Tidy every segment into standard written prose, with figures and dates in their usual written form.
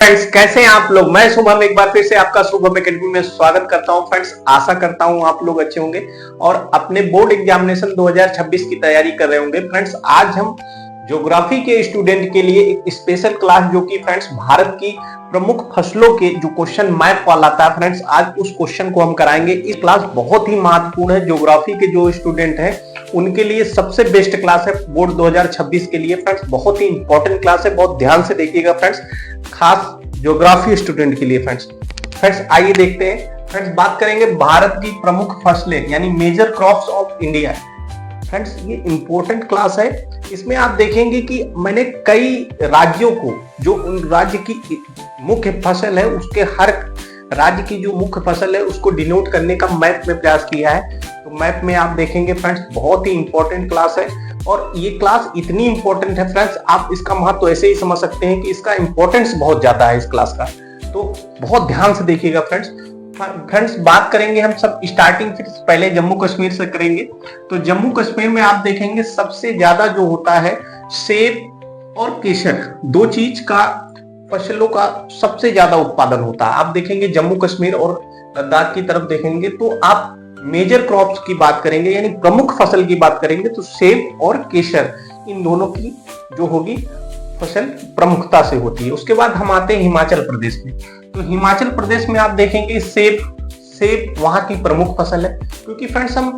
Friends, कैसे हैं आप लोग। मैं शुभम एक बार फिर से आपका शुभम एकेडमी में स्वागत करता हूं। फ्रेंड्स, आशा करता हूं आप लोग अच्छे होंगे और अपने बोर्ड एग्जामिनेशन 2026 की तैयारी कर रहे होंगे। फ्रेंड्स, आज हम ज्योग्राफी के स्टूडेंट के लिए एक स्पेशल क्लास जो कि फ्रेंड्स भारत की प्रमुख फसलों के जो क्वेश्चन मैप वाला था, फ्रेंड्स आज उस क्वेश्चन को हम कराएंगे। इस क्लास बहुत ही महत्वपूर्ण है। ज्योग्राफी के जो स्टूडेंट हैं उनके लिए सबसे बेस्ट क्लास है बोर्ड 2026 के लिए। फ्रेंड्स, बहुत ही इंपॉर्टेंट क्लास है, बहुत ध्यान से देखिएगा फ्रेंड्स, खास ज्योग्राफी स्टूडेंट के लिए। फ्रेंड्स आइए देखते हैं। फ्रेंड्स, बात करेंगे भारत की प्रमुख फसलें यानी major crops of India. Friends, ये इंपॉर्टेंट क्लास है। इसमें आप देखेंगे कि मैंने कई राज्यों को, जो उन राज्य की मुख्य फसल है, उसके हर राज्य की जो मुख्य फसल है उसको डिनोट करने का मैप में प्रयास किया है। तो मैप में आप देखेंगे फ्रेंड्स, बहुत ही इंपॉर्टेंट क्लास है और ये क्लास इतनी इंपॉर्टेंट है फ्रेंड्स, आप इसका महत्व ऐसे ही समझ सकते हैं कि इसका इंपॉर्टेंस बहुत ज्यादा है इस क्लास का। तो बहुत ध्यान से देखिएगा फ्रेंड्स, बात करेंगे हम सब स्टार्टिंग फिर पहले जम्मू कश्मीर से करेंगे। तो जम्मू कश्मीर में आप देखेंगे सबसे ज्यादा जो होता है सेब और केसर, दो चीज का फसलों का सबसे ज्यादा उत्पादन होता है। आप देखेंगे जम्मू कश्मीर और लद्दाख की तरफ देखेंगे तो आप मेजर क्रॉप्स की बात करेंगे यानी प्रमुख फसल की बात करेंगे तो सेब और केसर, इन दोनों की जो होगी फसल प्रमुखता से होती है। उसके बाद हम आते हैं हिमाचल प्रदेश में। तो हिमाचल प्रदेश में आप देखेंगे सेब वहां की प्रमुख फसल है, क्योंकि फ्रेंड्स हम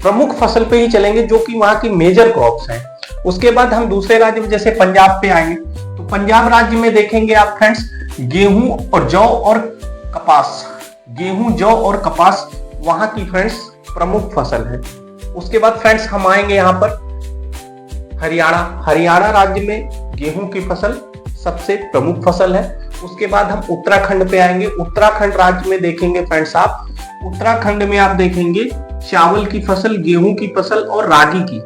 प्रमुख फसल पे ही चलेंगे जो कि वहां की मेजर क्रॉप्स हैं। उसके बाद हम दूसरे राज्य में जैसे पंजाब पे आएंगे तो पंजाब राज्य में देखेंगे आप फ्रेंड्स गेहूं और जौ और कपास, गेहूं जौ और कपास वहां की फ्रेंड्स प्रमुख फसल है। उसके बाद फ्रेंड्स हम आएंगे यहाँ पर हरियाणा राज्य में गेहूं की फसल सबसे प्रमुख फसल है। उसके बाद हम उत्तराखंड पे आएंगे। उत्तराखंड राज्य में देखेंगे फ्रेंड्स आप, उत्तराखंड में आप देखेंगे चावल की फसल, गेहूं की फसल और रागी की,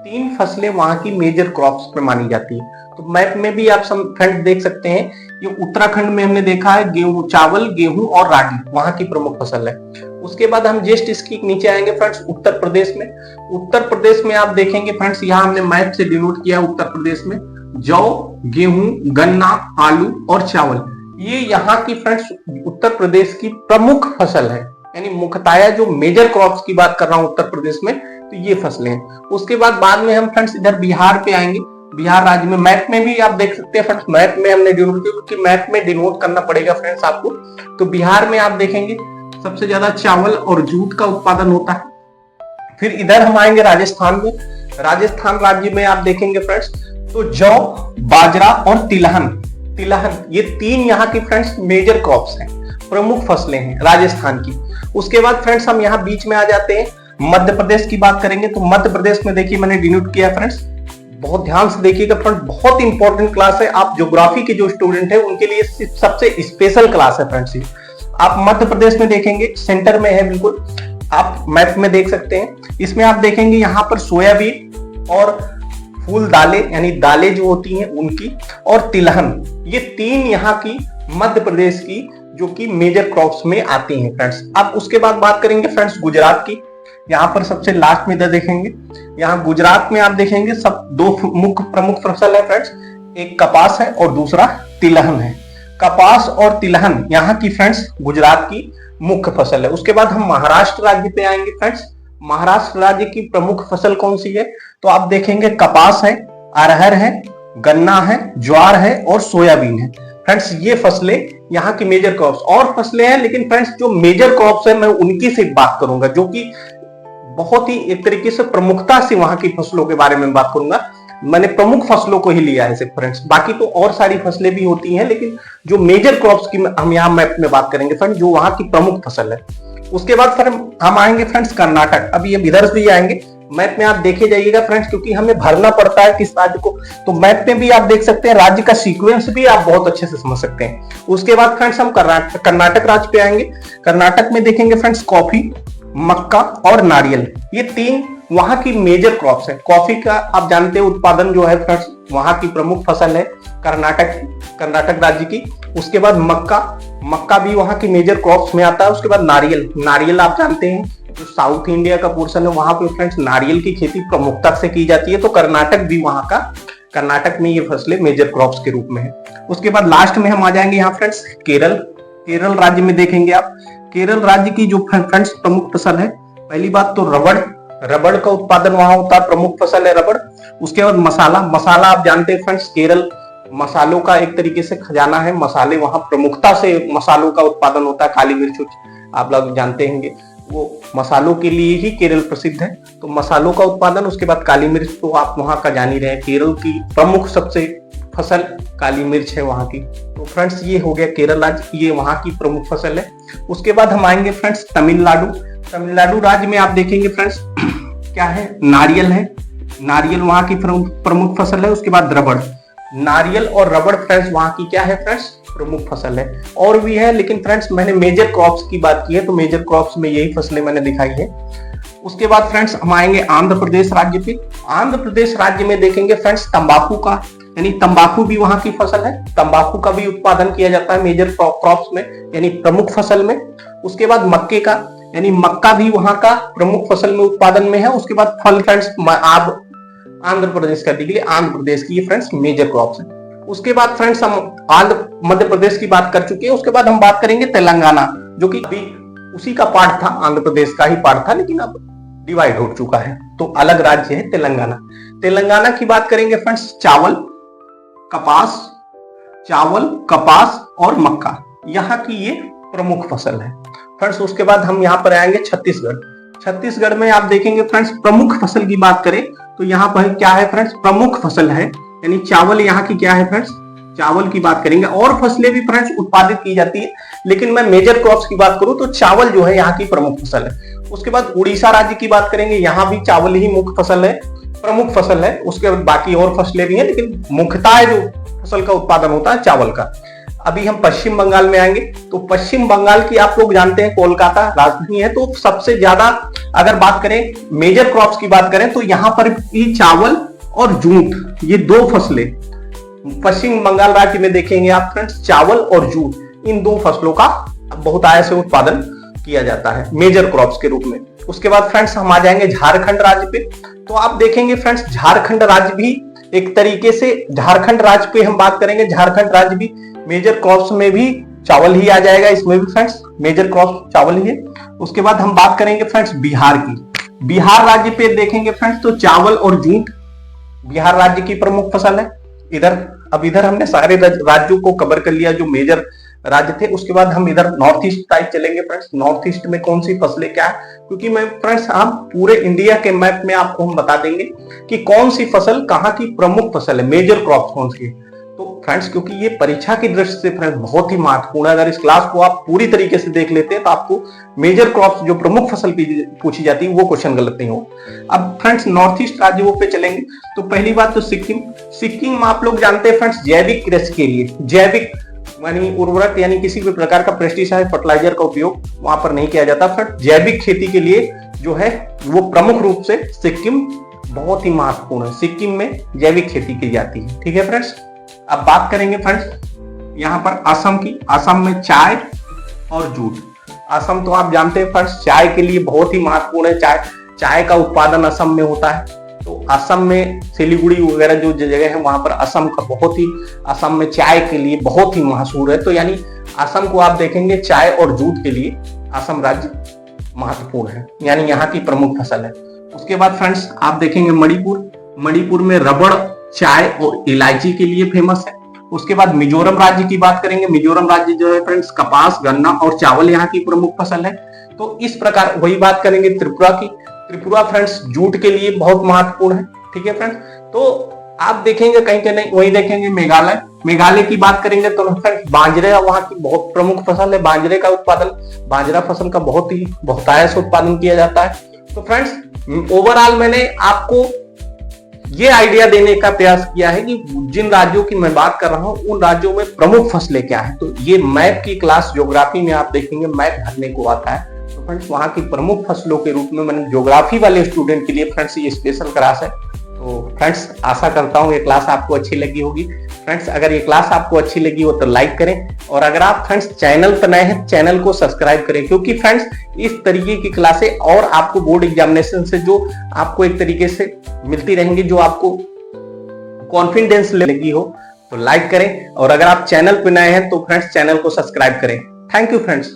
तीन फसलें वहां की मेजर क्रॉप्स पे मानी जाती है। तो मैप में भी आप फ्रेंड्स देख सकते हैं, ये उत्तराखंड में हमने देखा है गेहूं, चावल, गेहूं और रागी वहां की प्रमुख फसल है। उसके बाद हम जस्ट इसकी नीचे आएंगे फ्रेंड्स उत्तर प्रदेश में। उत्तर प्रदेश में आप देखेंगे फ्रेंड्स, यहाँ हमने मैप से डिनोट किया उत्तर प्रदेश में जौ, गेहूं, गन्ना, आलू और चावल, ये यहाँ की फ्रेंड्स उत्तर प्रदेश की प्रमुख फसल है। यानी मुख्यतः जो मेजर क्रॉप्स की बात कर रहा हूं उत्तर प्रदेश में, तो ये फसलें हैं। उसके बाद में हम फ्रेंड्स इधर बिहार पे आएंगे। बिहार राज्य में मैप में भी आप देख सकते हैं फ्रेंड्स, मैप में हमने डिनोट किया क्योंकि मैप में डिनोट करना पड़ेगा फ्रेंड्स आपको। तो बिहार में आप देखेंगे सबसे ज्यादा चावल और जूट का उत्पादन होता है। फिर इधर हम आएंगे राजस्थान में। राजस्थान राज्य में आप देखेंगे फ्रेंड्स तो जौ, बाजरा और तिलहन, ये तीन यहाँ की फ्रेंड्स मेजर क्रॉप्स हैं, प्रमुख फसलें हैं राजस्थान की। उसके बाद फ्रेंड्स हम यहाँ बीच में आ जाते हैं, मध्य प्रदेश की बात करेंगे। तो मध्य प्रदेश में देखिए मैंने डिनोट किया फ्रेंड्स, बहुत ध्यान से देखिएगा फ्रेंड्स, बहुत इंपॉर्टेंट क्लास है। आप ज्योग्राफी के जो स्टूडेंट है उनके लिए सबसे स्पेशल क्लास है फ्रेंड्स। आप मध्य प्रदेश में देखेंगे सेंटर में है बिल्कुल, आप मैप में देख सकते हैं। इसमें आप देखेंगे यहाँ पर सोयाबीन और फूल दालें यानी दालें जो होती हैं उनकी, और तिलहन, ये तीन यहाँ की मध्य प्रदेश की जो कि मेजर क्रॉप्स में आती हैं फ्रेंड्स। अब उसके बाद बात करेंगे फ्रेंड्स गुजरात की। यहाँ पर सबसे लास्ट में इधर देखेंगे, यहाँ गुजरात में आप देखेंगे सब दो मुख्य प्रमुख फसल है फ्रेंड्स, एक कपास है और दूसरा तिलहन है। कपास और तिलहन यहाँ की फ्रेंड्स गुजरात की मुख्य फसल है। उसके बाद हम महाराष्ट्र राज्य पे आएंगे फ्रेंड्स। महाराष्ट्र राज्य की प्रमुख फसल कौन सी है, तो आप देखेंगे कपास है, अरहर है, गन्ना है, ज्वार है और सोयाबीन है। फ्रेंड्स ये फसलें यहाँ की मेजर क्रॉप्स, और फसलें हैं लेकिन फ्रेंड्स जो मेजर क्रॉप्स है मैं उनकी से बात करूंगा, जो कि बहुत ही एक तरीके से प्रमुखता से वहां की फसलों के बारे में बात करूंगा। मैंने प्रमुख फसलों को ही लिया है सिर्फ फ्रेंड्स, बाकी तो और सारी फसलें भी होती हैं, लेकिन जो मेजर क्रॉप्स की हम यहाँ मैप में बात करेंगे फ्रेंड्स, जो वहां की प्रमुख फसल है। उसके बाद फिर हम आएंगे फ्रेंड्स कर्नाटक। अभी हम इधर भी आएंगे, मैप में आप देखे जाइएगा फ्रेंड्स, क्योंकि हमें भरना पड़ता है किस राज्य को, तो मैप में भी आप देख सकते हैं, राज्य का सीक्वेंस भी आप बहुत अच्छे से समझ सकते हैं। उसके बाद फ्रेंड्स हम कर्नाटक राज्य पे आएंगे। कर्नाटक में देखेंगे फ्रेंड्स कॉफी, मक्का और नारियल, ये तीन वहां की मेजर क्रॉप्स है। कॉफी का आप जानते हैं उत्पादन जो है फ्रेंड्स वहां की प्रमुख फसल है कर्नाटक राज्य की। उसके बाद मक्का भी वहां की मेजर क्रॉप्स में आता है। उसके बाद नारियल आप जानते हैं जो साउथ इंडिया का पोर्शन है वहां पे फ्रेंड्स नारियल की खेती प्रमुखता से की जाती है, तो कर्नाटक भी वहां का कर्नाटक में ये फसलें मेजर क्रॉप्स के रूप में है। उसके बाद लास्ट में हम आ जाएंगे यहाँ फ्रेंड्स केरल। केरल राज्य में देखेंगे आप, केरल राज्य की जो फ्रेंड्स प्रमुख फसल है, पहली बात तो रबड़, रबड़ का उत्पादन वहां होता है, प्रमुख फसल है रबड़। उसके बाद मसाला, मसाला आप जानते हैं फ्रेंड्स केरल मसालों का एक तरीके से खजाना है, मसाले वहां प्रमुखता से मसालों का उत्पादन होता है, काली मिर्च आप लोग जानते होंगे, वो मसालों के लिए ही केरल प्रसिद्ध है, तो मसालों का उत्पादन। उसके बाद काली मिर्च तो आप वहां का जान ही रहे हैं, केरल की प्रमुख सबसे फसल काली मिर्च है वहां की। तो फ्रेंड्स ये हो गया केरल राज्य, ये वहां की प्रमुख फसल है। उसके बाद हम आएंगे फ्रेंड्स तमिलनाडु। तमिलनाडु राज्य में आप देखेंगे फ्रेंड्स क्या है, नारियल है, नारियल वहां की प्रमुख फसल है। उसके बाद रबड़, नारियल और रबड़ फ्रेंड्स वहां की क्या है फ्रेंड्स, प्रमुख फसल है। और भी है लेकिन फ्रेंड्स मैंने मेजर क्रॉप्स की बात की है, तो मेजर क्रॉप्स में यही फसलें मैंने दिखाई है। उसके बाद फ्रेंड्स हम आएंगे आंध्र प्रदेश राज्य पे। आंध्र प्रदेश राज्य में देखेंगे फ्रेंड्स तंबाकू का, यानी तंबाकू भी वहां की फसल है, तंबाकू का भी उत्पादन किया जाता है मेजर क्रॉप्स में, यानी प्रमुख फसल में। उसके बाद मक्के का, यानी मक्का भी वहां का प्रमुख फसल में उत्पादन में है। उसके बाद फल फ्रेंड्स आप आंध्र प्रदेश का देख लिए, आंध्र प्रदेश की ये फ्रेंड्स मेजर क्रॉप्स है। उसके बाद फ्रेंड्स हम मध्य प्रदेश की बात कर चुके हैं। उसके बाद हम बात करेंगे तेलंगाना, जो कि अभी उसी का पार्ट था, आंध्र प्रदेश का ही पार्ट था, लेकिन अब डिवाइड हो चुका है, तो अलग राज्य है तेलंगाना। तेलंगाना की बात करेंगे फ्रेंड्स, चावल, कपास, चावल, कपास और मक्का यहाँ की ये प्रमुख फसल है फ्रेंड्स। उसके बाद हम यहाँ पर आएंगे छत्तीसगढ़। छत्तीसगढ़ में आप देखेंगे फ्रेंड्स प्रमुख फसल की बात करें तो यहाँ पर क्या है फ्रेंड्स, प्रमुख फसल है, यानी चावल यहाँ की क्या है फ्रेंड्स, चावल की बात करेंगे। और फसलें भी फ्रेंड्स उत्पादित की जाती है, लेकिन मैं मेजर क्रॉप्स की बात करूं तो चावल जो है यहाँ की प्रमुख फसल है। उसके बाद उड़ीसा राज्य की बात करेंगे, यहाँ भी चावल ही मुख्य फसल है, प्रमुख फसल है। उसके बाद बाकी और फसलें भी हैं, लेकिन मुख्यतः जो फसल का उत्पादन होता है चावल का। अभी हम पश्चिम बंगाल में आएंगे, तो पश्चिम बंगाल की आप लोग जानते हैं कोलकाता राजधानी है, तो सबसे ज्यादा अगर बात करें मेजर क्रॉप्स की बात करें तो यहाँ पर भी चावल और जूट, ये दो फसलें पश्चिम बंगाल राज्य में देखेंगे आप फ्रेंड्स, चावल और जूट, इन दो फसलों का बहुतायत से उत्पादन किया जाता है मेजर क्रॉप्स के रूप में। उसके बाद फ्रेंड्स हम आ जाएंगे झारखंड राज्य पे, तो आप देखेंगे फ्रेंड्स झारखंड राज्य भी एक तरीके से, झारखंड राज्य पे हम बात करेंगे, झारखंड राज्य भी मेजर क्रॉप्स में भी चावल ही आ जाएगा, इसमें भी फ्रेंड्स मेजर क्रॉप चावल ही है। उसके बाद हम बात करेंगे फ्रेंड्स बिहार की। बिहार राज्य पे देखेंगे फ्रेंड्स तो चावल और जूट बिहार राज्य की प्रमुख फसल है। इधर हमने सारे राज्यों को कवर कर लिया जो मेजर राज्य थे। उसके बाद हम इधर नॉर्थ ईस्ट साइड चलेंगे फ्रेंड्स, नॉर्थ ईस्ट में कौन सी फसलें क्या है, क्योंकि मैं फ्रेंड्स हम पूरे इंडिया के मैप में आपको हम बता देंगे कि कौन सी फसल कहाँ की प्रमुख फसल है, मेजर क्रॉप कौन सी है। तो फ्रेंड्स क्योंकि ये परीक्षा की दृष्टि से फ्रेंड्स बहुत ही महत्वपूर्ण है, अगर इस क्लास को आप पूरी तरीके से देख लेते हैं तो आपको मेजर क्रॉप्स जो प्रमुख फसल पूछी जाती है वो क्वेश्चन गलत नहीं हो। अब फ्रेंड्स नॉर्थ ईस्ट राज्यों पे चलेंगे, तो पहली बात तो सिक्किम। सिक्किम आप लोग जानते हैं फ्रेंड्स जैविक कृषि के लिए, जैविक यानी उर्वरक यानी किसी भी प्रकार का पेस्टिसाइड फर्टिलाइजर का उपयोग वहां पर नहीं किया जाता। फ्रेंड्स जैविक खेती के लिए जो है वो प्रमुख रूप से सिक्किम बहुत ही महत्वपूर्ण है, सिक्किम में जैविक खेती की जाती है। ठीक है फ्रेंड्स, अब बात करेंगे फ्रेंड्स यहाँ पर असम की। असम में चाय और जूट, असम तो आप जानते हैं फ्रेंड्स चाय के लिए बहुत ही महत्वपूर्ण है, चाय का उत्पादन असम में होता है। तो असम में सिलीगुड़ी वगैरह जो जगह है वहां पर असम का बहुत ही, असम में चाय के लिए बहुत ही मशहूर है। तो यानी असम को आप देखेंगे चाय और जूट के लिए असम राज्य महत्वपूर्ण है, यानी यहाँ की प्रमुख फसल है। उसके बाद फ्रेंड्स आप देखेंगे मणिपुर। मणिपुर में रबड़, चाय और इलायची के लिए फेमस है। उसके बाद मिजोरम राज्य की बात करेंगे, मिजोरम राज्य जो है फ्रेंड्स कपास, गन्ना और चावल यहाँ की प्रमुख फसल है। तो इस प्रकार वही बात करेंगे त्रिपुरा की। त्रिपुरा फ्रेंड्स जूट के लिए बहुत महत्वपूर्ण है। ठीक है फ्रेंड्स, तो आप देखेंगे कहीं के नहीं, वही देखेंगे मेघालय। मेघालय की बात करेंगे तो फ्रेंड्स बाजरे वहां की बहुत प्रमुख फसल है, बाजरे का उत्पादन, बाजरा फसल का बहुत ही बहुतायत से उत्पादन किया जाता है। तो फ्रेंड्स ओवरऑल मैंने आपको ये आइडिया देने का प्रयास किया है कि जिन राज्यों की मैं बात कर रहा हूं उन राज्यों में प्रमुख फसलें क्या है। तो ये मैप की क्लास ज्योग्राफी में आप देखेंगे मैप भरने को आता है, तो फ्रेंड्स वहां की प्रमुख फसलों के रूप में मैंने ज्योग्राफी वाले स्टूडेंट के लिए फ्रेंड्स ये स्पेशल क्लास है। तो फ्रेंड्स आशा करता हूँ ये क्लास आपको अच्छी लगी होगी। फ्रेंड्स अगर ये क्लास आपको अच्छी लगी हो तो लाइक करें, और अगर आप फ्रेंड्स चैनल पर नए हैं चैनल को सब्सक्राइब करें, क्योंकि फ्रेंड्स इस तरीके की क्लासें और आपको बोर्ड एग्जामिनेशन से जो आपको एक तरीके से मिलती रहेंगी, जो आपको कॉन्फिडेंस लगी हो तो लाइक करें, और अगर आप चैनल पे नए हैं तो फ्रेंड्स चैनल को सब्सक्राइब करें। Thank you friends.